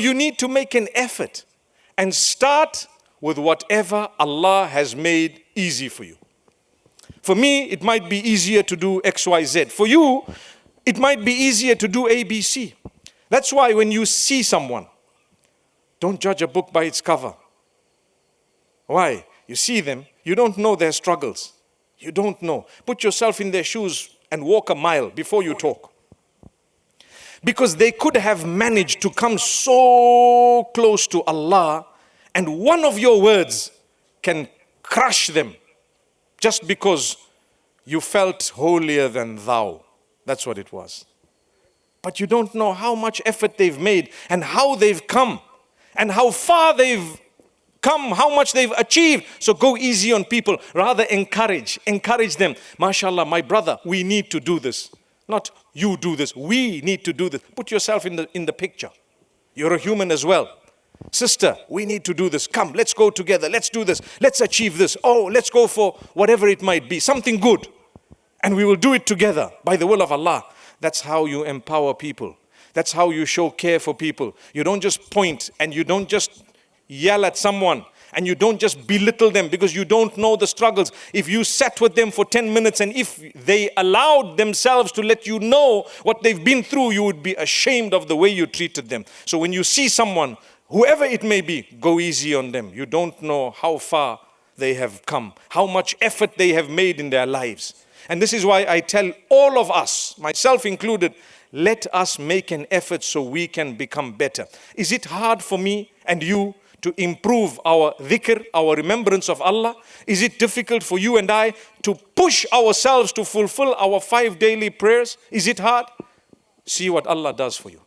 you need to make an effort and start with whatever Allah has made easy for you. For me, it might be easier to do XYZ. For you, it might be easier to do ABC. That's why when you see someone, don't judge a book by its cover. Why? You see them, you don't know their struggles. You don't know. Put yourself in their shoes and walk a mile before you talk. Because they could have managed to come so close to Allah, and one of your words can crush them just because you felt holier than thou. That's what it was. But you don't know how much effort they've made and how they've come and how far they've come, how much they've achieved. So go easy on people. Rather encourage them. MashaAllah, my brother, we need to do this. Not you do this, we need to do this. Put yourself in the picture. You're a human as well. Sister, we need to do this. Come, let's go together. Let's do this. Let's achieve this. Oh, let's go for whatever it might be. Something good. And we will do it together by the will of Allah. That's how you empower people. That's how you show care for people. You don't just point and you don't just yell at someone and you don't just belittle them because you don't know the struggles. If you sat with them for 10 minutes and if they allowed themselves to let you know what they've been through, you would be ashamed of the way you treated them. So when you see someone, whoever it may be, go easy on them. You don't know how far they have come, how much effort they have made in their lives. And this is why I tell all of us, myself included, let us make an effort so we can become better. Is it hard for me and you to improve our dhikr, our remembrance of Allah? Is it difficult for you and I to push ourselves to fulfill our 5 daily prayers? Is it hard? See what Allah does for you.